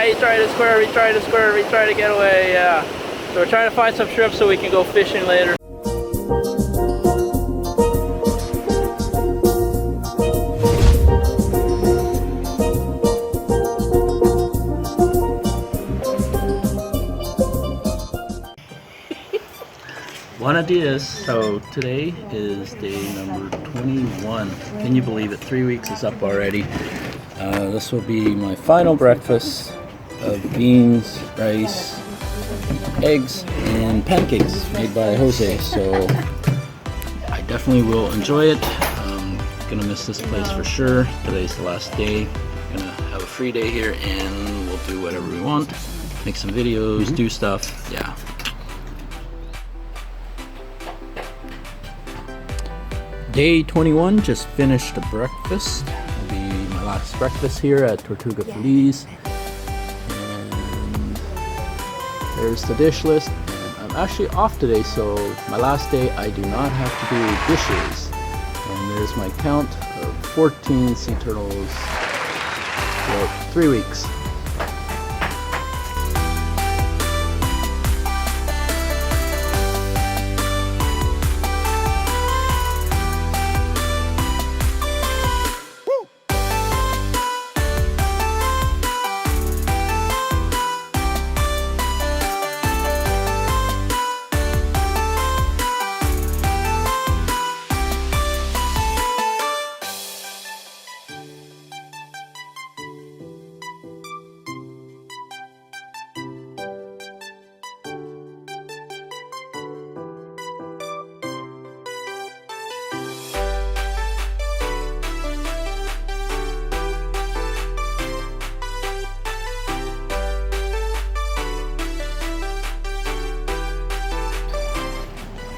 Yeah, he tried to swerve, he tried to swerve, he tried to get away, yeah. So we're trying to find some shrimp so we can go fishing later. Buenos dias. So today is day number 21. Can you believe it? 3 weeks is up already. This will be my final breakfast of beans, rice, eggs, and pancakes made by Jose. So I definitely will enjoy it. Gonna miss this place for sure. Today's the last day. Gonna have a free day here and we'll do whatever we want. Make some videos, do stuff. Yeah. Day 21, just finished a breakfast. It'll be my last breakfast here at Tortuga Feliz. And there's the dish list. And I'm actually off today, so my last day I do not have to do dishes. And there's my count of 14 sea turtles for 3 weeks.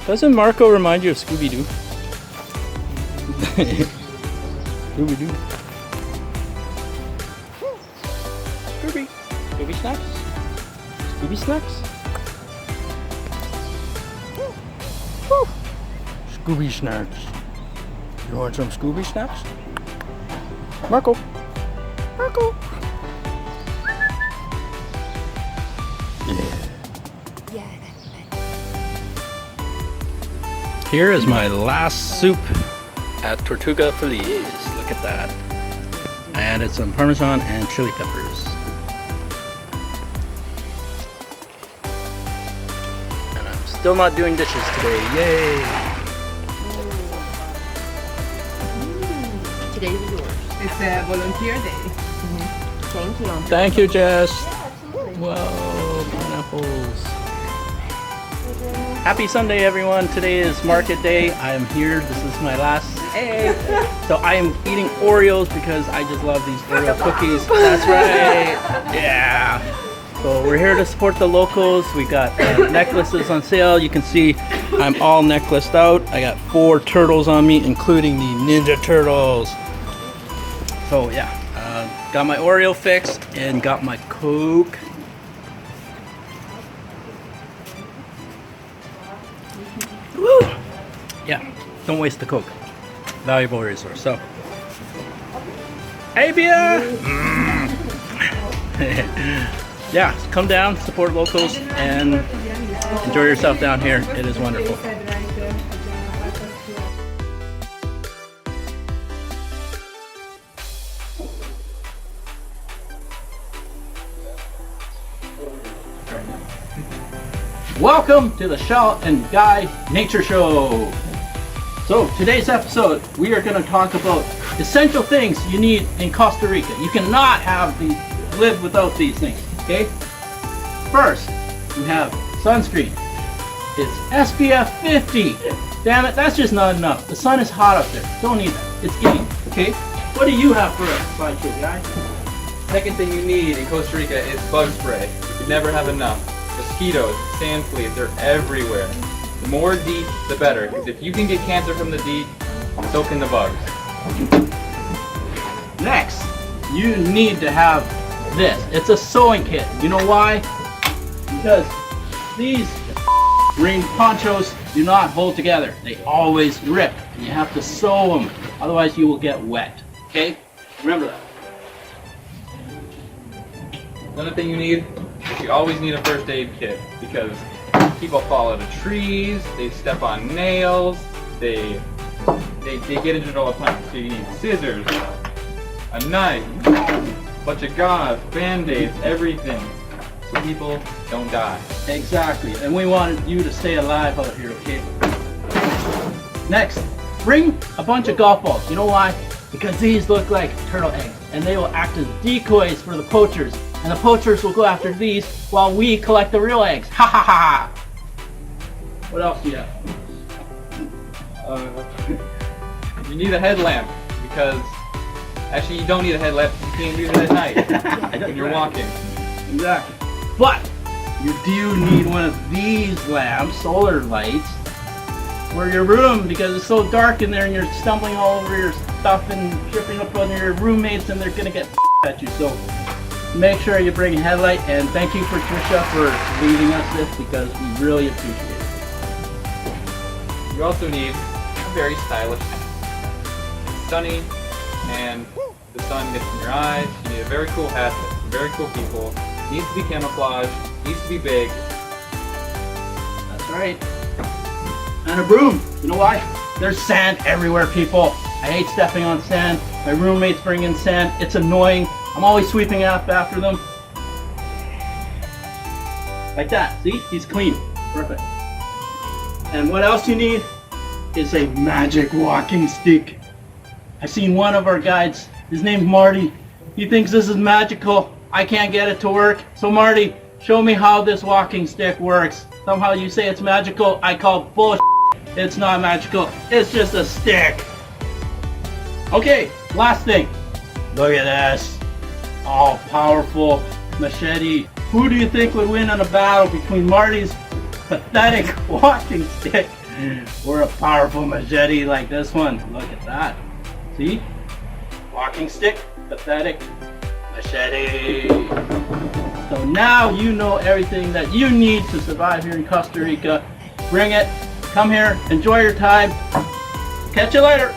Doesn't Marco remind you of Scooby-Doo? Scooby-Doo. Scooby. Scooby snacks? Scooby snacks? Woo. Scooby snacks. You want some Scooby snacks? Marco. Marco. Here is my last soup at Tortuga Feliz. Look at that. I added some Parmesan and chili peppers. And I'm still not doing dishes today. Yay! Today's is yours. It's a volunteer day. Thank you. Thank you, Jess. Whoa, pineapples. Happy Sunday, everyone. Today is market day. I am here. This is my last day. So I am eating Oreos because I just love these Oreo cookies. That's right. Yeah. So we're here to support the locals. We got necklaces on sale. You can see I'm all necklaced out. I got 4 turtles on me, including the Ninja Turtles. So yeah, got my Oreo fix and got my Coke. Woo! Yeah, don't waste the Coke. Valuable resource. So, hey, Bia! Yeah, come down, support locals, and enjoy yourself down here. It is wonderful. Welcome to the Shell and Guy Nature Show. So today's episode, we are going to talk about essential things you need in Costa Rica. You cannot live without these things, okay? First, we have sunscreen. It's SPF 50. Damn it, that's just not enough. The sun is hot up there. Don't need that. It's eating, okay? What do you have for us, Sideshow Guy? Second thing you need in Costa Rica is bug spray. You can never have enough. Mosquitoes, sand fleas, they're everywhere. The more DEET, the better, because if you can get cancer from the DEET, so can the bugs. Next, you need to have this. It's a sewing kit. You know why? Because these rain ponchos do not hold together. They always rip, and you have to sew them. Otherwise, you will get wet. Okay? Remember that. Another thing you need is you always need a first aid kit because people fall out of trees, they step on nails, they get injured all the time. So you need scissors, a knife, a bunch of gauze, band-aids, everything, so people don't die. Exactly, and we wanted you to stay alive out here, okay? Next, bring a bunch of golf balls. You know why? Because these look like turtle eggs, and they will act as decoys for the poachers. And the poachers will go after these while we collect the real eggs. Ha ha ha! What else do you have? You need a headlamp because actually you don't need a headlamp. You can't use it at night when you're walking. Exactly. But you do need one of these lamps, solar lights, for your room because it's so dark in there and you're stumbling all over your stuff and tripping up on your roommates and they're gonna get at you. So make sure you bring a headlight, and thank you for Trisha for leaving us this because we really appreciate it. You also need a very stylish hat. It's sunny and the sun gets in your eyes. You need a very cool hat from very cool people. It needs to be camouflage, it needs to be big. That's right. And a broom. You know why? There's sand everywhere, people. I hate stepping on sand. My roommates bring in sand. It's annoying. I'm always sweeping up after them. Like that. See? He's clean. Perfect. And what else you need is a magic walking stick. I've seen one of our guides. His name's Marty. He thinks this is magical. I can't get it to work. So Marty, show me how this walking stick works. Somehow you say it's magical. I call bullshit. It's not magical. It's just a stick. Okay, last thing. Look at this. All powerful machete. Who do you think would win in a battle between Marty's pathetic walking stick or a powerful machete like this one? Look at that. See? Walking stick, pathetic machete. So now you know everything that you need to survive here in Costa Rica. Bring it. Come here. Enjoy your time. Catch you later.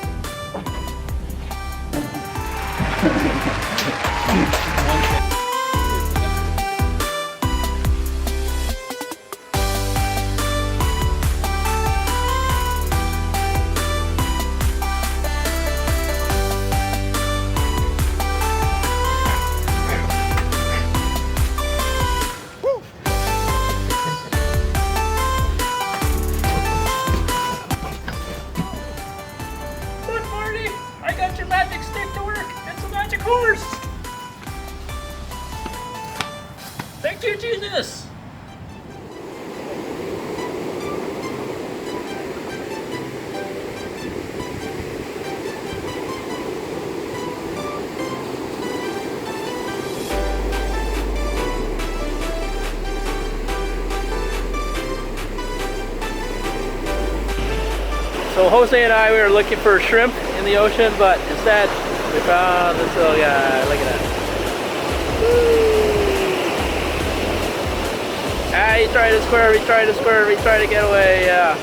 Thank you, Jesus! So Jose and I, we were looking for shrimp in the ocean, but instead we found this little guy. Look at that. Ah, he tried to swerve, he tried to get away, yeah.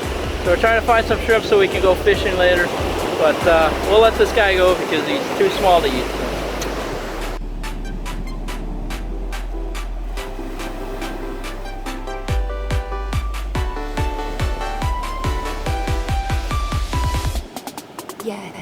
So we're trying to find some shrimp so we can go fishing later. But we'll let this guy go because he's too small to eat. Yeah.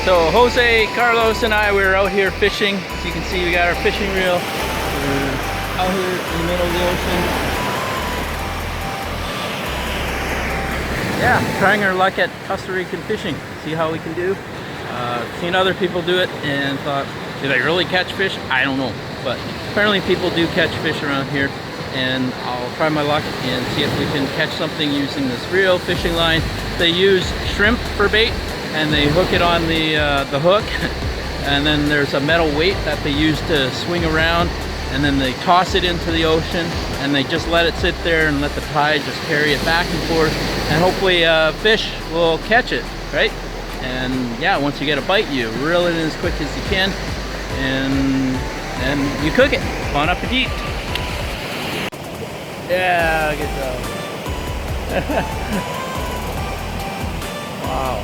So Jose, Carlos, and I, we're out here fishing. As you can see, we got our fishing reel. We're out here in the middle of the ocean. Yeah, trying our luck at Costa Rican fishing. See how we can do. Seen other people do it and thought, do they really catch fish? I don't know. But apparently people do catch fish around here. and I'll try my luck and see if we can catch something using this reel fishing line. They use shrimp for bait, and they hook it on the hook, and then there's a metal weight that they use to swing around, and then they toss it into the ocean, and they just let it sit there and let the tide just carry it back and forth, and hopefully fish will catch it, right? And yeah, once you get a bite, you reel it in as quick as you can, and you cook it. Bon appetit! Yeah, good job. Wow.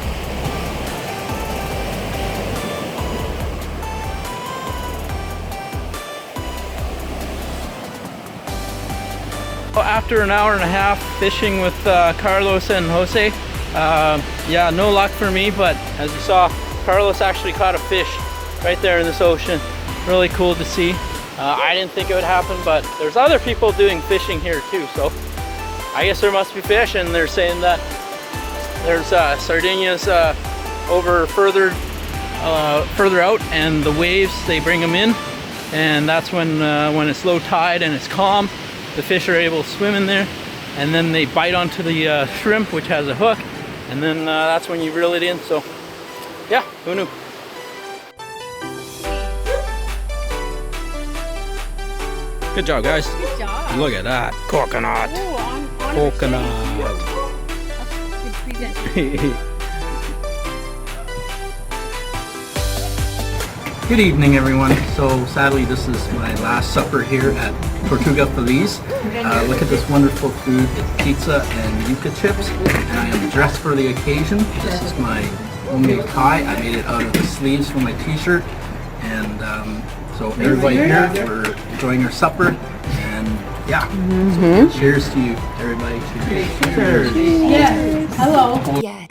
After an hour and a half fishing with Carlos and Jose, yeah, no luck for me, but as you saw, Carlos actually caught a fish right there in this ocean. Really cool to see. I didn't think it would happen, but there's other people doing fishing here too, so I guess there must be fish, and they're saying that there's sardinias over further out, and the waves, they bring them in, and that's when it's low tide and it's calm, the fish are able to swim in there, and then they bite onto the shrimp, which has a hook, and then that's when you reel it in. So yeah, who knew? Good job, guys. Good job. Look at that coconut. Oh, Coconut. Good evening, everyone. So sadly, this is my last supper here at Tortuga Feliz. Look at this wonderful food. It's pizza and yuca chips, and I am dressed for the occasion. This is my homemade tie. I made it out of the sleeves from my t-shirt, and so everybody here, we're enjoying our supper, and yeah, so cheers to you, everybody. Cheers. Yes. Hello. Yes.